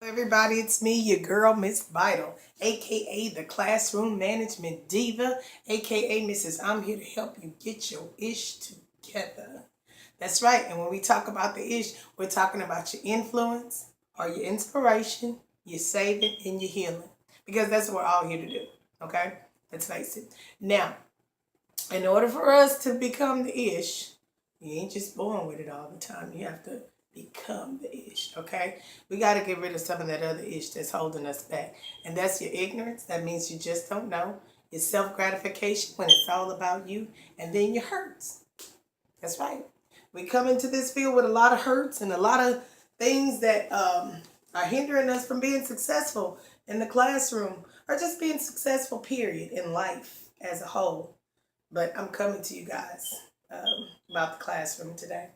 Everybody, it's me, your girl, Miss Vital, aka the Classroom Management Diva, aka Mrs. I'm here to help you get your ish together. That's right, and when we talk about the ish, we're talking about your influence or your inspiration, your saving, and your healing. Because that's what we're all here to do, okay? Let's face it. Now, in order for us to become the ish, you ain't just born with it all the time. You have to become the ish, okay? We got to get rid of some of that other ish that's holding us back. And that's your ignorance. That means you just don't know. Your self gratification when it's all about you. And then your hurts. That's right. We come into this field with a lot of hurts and a lot of things that are hindering us from being successful in the classroom or just being successful, period, in life as a whole. But I'm coming to you guys about the classroom today.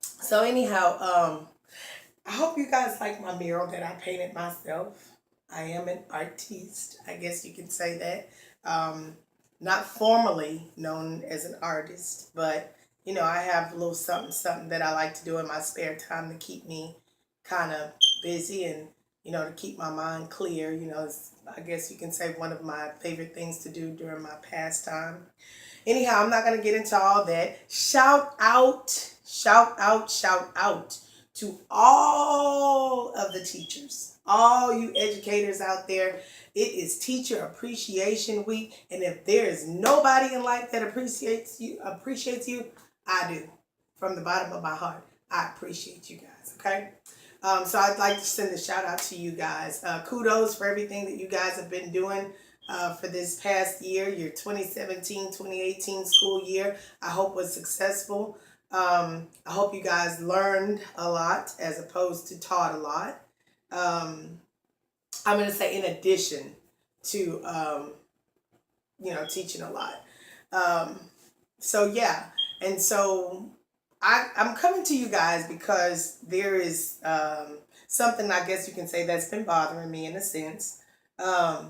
So anyhow, I hope you guys like my mural that I painted myself. I am an artiste, I guess you can say that. Not formally known as an artist, but I have a little something, something that I like to do in my spare time to keep me kind of busy and to keep my mind clear. I guess you can say one of my favorite things to do during my pastime. Anyhow, I'm not going to get into all that. Shout out, shout out, shout out to all of the teachers, all you educators out there. It is Teacher Appreciation Week, and if there is nobody in life that appreciates you, I do. From the bottom of my heart, I appreciate you guys. Okay. So I'd like to send a shout out to you guys. Kudos for everything that you guys have been doing for this past year, your 2017-2018 school year. I hope was successful. I hope you guys learned a lot as opposed to taught a lot. I'm going to say in addition to, teaching a lot. So yeah, and so I'm coming to you guys because there is something I guess you can say that's been bothering me in a sense. I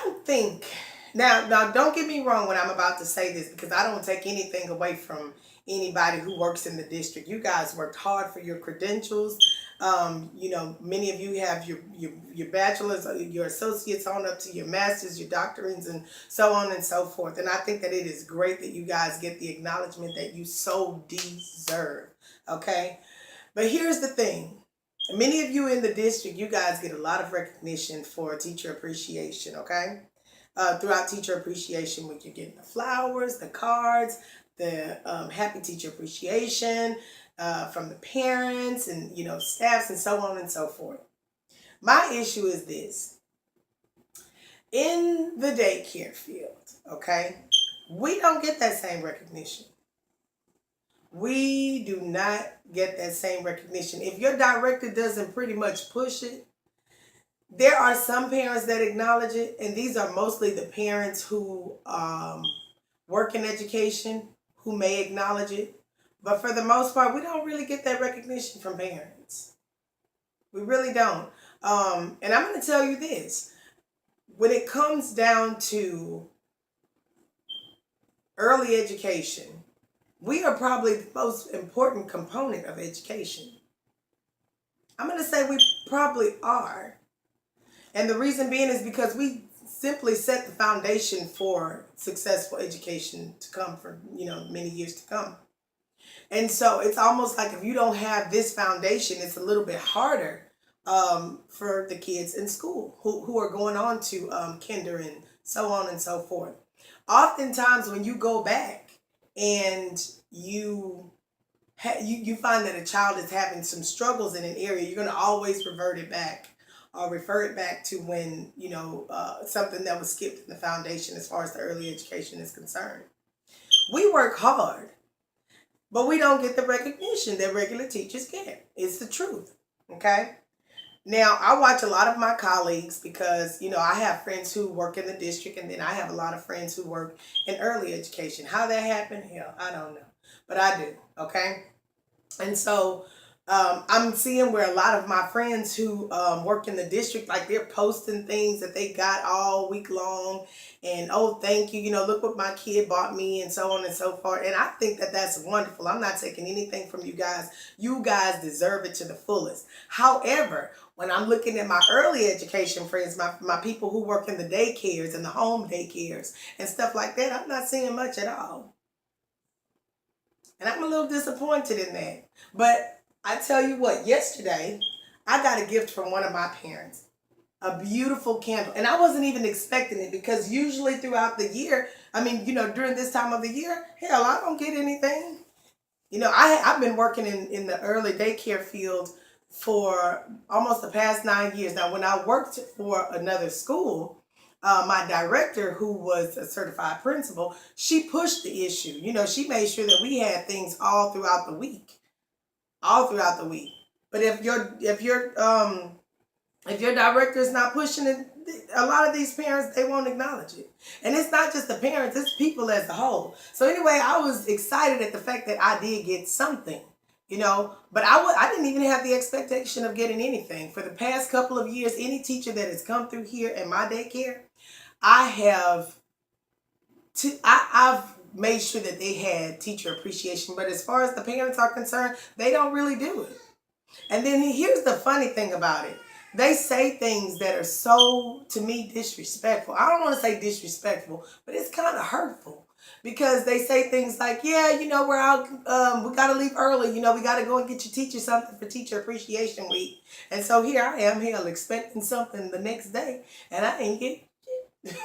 don't think now don't get me wrong when I'm about to say this because I don't take anything away from anybody who works in the district. You guys worked hard for your credentials. Many of you have your bachelor's, your associates on up to your masters, your doctorates, and so on and so forth. And I think that it is great that you guys get the acknowledgement that you so deserve. Okay? But here's the thing. Many of you in the district, you guys get a lot of recognition for teacher appreciation, okay? Throughout Teacher Appreciation Week, you're getting the flowers, the cards, the Happy Teacher Appreciation from the parents and, staffs and so on and so forth. My issue is this. In the daycare field, okay, we don't get that same recognition. We do not get that same recognition. If your director doesn't pretty much push it, there are some parents that acknowledge it, and these are mostly the parents who work in education who may acknowledge it. But for the most part, we don't really get that recognition from parents. We really don't. And I'm going to tell you this. When it comes down to early education, we are probably the most important component of education. I'm going to say we probably are. And the reason being is because we simply set the foundation for successful education to come for, many years to come. And so it's almost like if you don't have this foundation, it's a little bit harder for the kids in school who are going on to kinder and so on and so forth. Oftentimes when you go back and you find that a child is having some struggles in an area, you're going to always revert it back or refer it back to when, something that was skipped in the foundation as far as the early education is concerned. We work hard, but we don't get the recognition that regular teachers get. It's the truth, okay? Now, I watch a lot of my colleagues because, I have friends who work in the district and then I have a lot of friends who work in early education. How that happened, hell, I don't know. But I do, okay? And so I'm seeing where a lot of my friends who work in the district, like they're posting things that they got all week long, and oh, thank you, look what my kid bought me, and so on and so forth. And I think that that's wonderful. I'm not taking anything from you guys. You guys deserve it to the fullest. However, when I'm looking at my early education friends, my people who work in the daycares and the home daycares and stuff like that, I'm not seeing much at all. And I'm a little disappointed in that. But I tell you what, yesterday I got a gift from one of my parents. A beautiful candle. And I wasn't even expecting it because usually throughout the year, during this time of the year, hell, I don't get anything. I've been working in the early daycare field for almost the past 9 years. Now, when I worked for another school, my director, who was a certified principal, she pushed the issue. She made sure that we had things all throughout the week, all throughout the week. But if your director is not pushing it, a lot of these parents, they won't acknowledge it. And it's not just the parents, it's people as a whole. So anyway, I was excited at the fact that I did get something, but I didn't even have the expectation of getting anything. For the past couple of years, any teacher that has come through here in my daycare, I've made sure that they had teacher appreciation. But as far as the parents are concerned, they don't really do it. And then here's the funny thing about it. They say things that are so, to me, disrespectful. I don't want to say disrespectful, but it's kind of hurtful. Because they say things like, yeah, we're out, we got to leave early. We got to go and get your teacher something for Teacher Appreciation Week. And so here I am, expecting something the next day, and I ain't get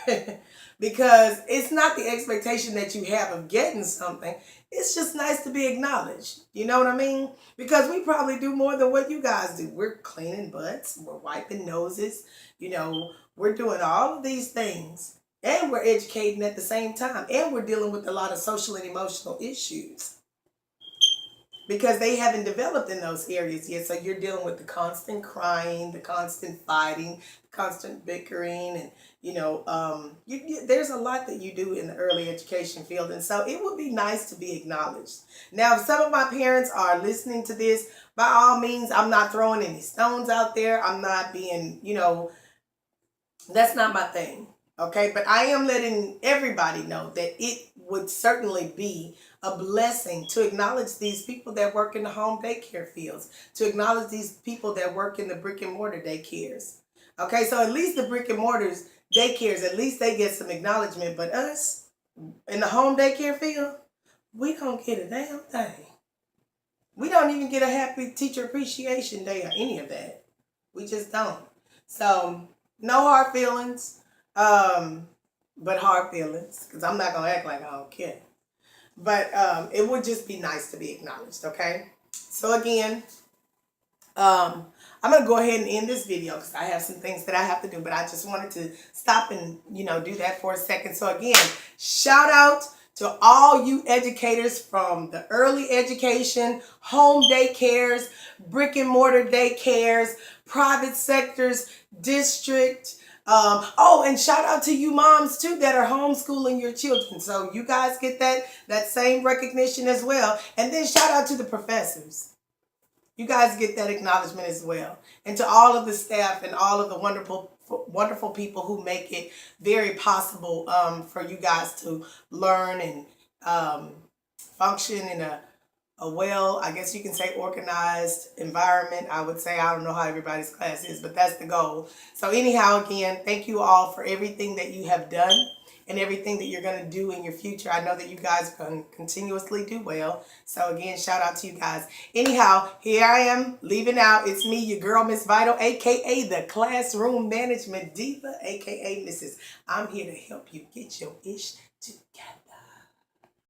it. Because it's not the expectation that you have of getting something. It's just nice to be acknowledged. You know what I mean? Because we probably do more than what you guys do. We're cleaning butts. We're wiping noses. We're doing all of these things. And we're educating at the same time. And we're dealing with a lot of social and emotional issues. Because they haven't developed in those areas yet. So you're dealing with the constant crying, the constant fighting, the constant bickering, and there's a lot that you do in the early education field. And so it would be nice to be acknowledged. Now, if some of my parents are listening to this, by all means, I'm not throwing any stones out there. I'm not being, that's not my thing. Okay, but I am letting everybody know that it would certainly be a blessing to acknowledge these people that work in the home daycare fields, to acknowledge these people that work in the brick and mortar daycares. Okay, so at least the brick and mortars daycares, at least they get some acknowledgement. But us in the home daycare field, we don't get a damn thing. We don't even get a happy teacher appreciation day or any of that. We just don't. So no hard feelings. But hard feelings, because I'm not going to act like I don't care. But it would just be nice to be acknowledged, okay? So again, I'm going to go ahead and end this video because I have some things that I have to do, but I just wanted to stop and, do that for a second. So again, shout out to all you educators from the early education, home daycares, brick and mortar daycares, private sectors, district. And shout out to you moms too that are homeschooling your children. So you guys get that same recognition as well. And then shout out to the professors. You guys get that acknowledgement as well. And to all of the staff and all of the wonderful people who make it very possible for you guys to learn and function in a well, I guess you can say organized environment. I would say, I don't know how everybody's class is, but that's the goal. So anyhow, again, thank you all for everything that you have done and everything that you're going to do in your future. I know that you guys are going to continuously do well. So again, shout out to you guys. Anyhow, here I am leaving out. It's me, your girl, Miss Vital, a.k.a. the Classroom Management Diva, a.k.a. Mrs. I'm here to help you get your ish together.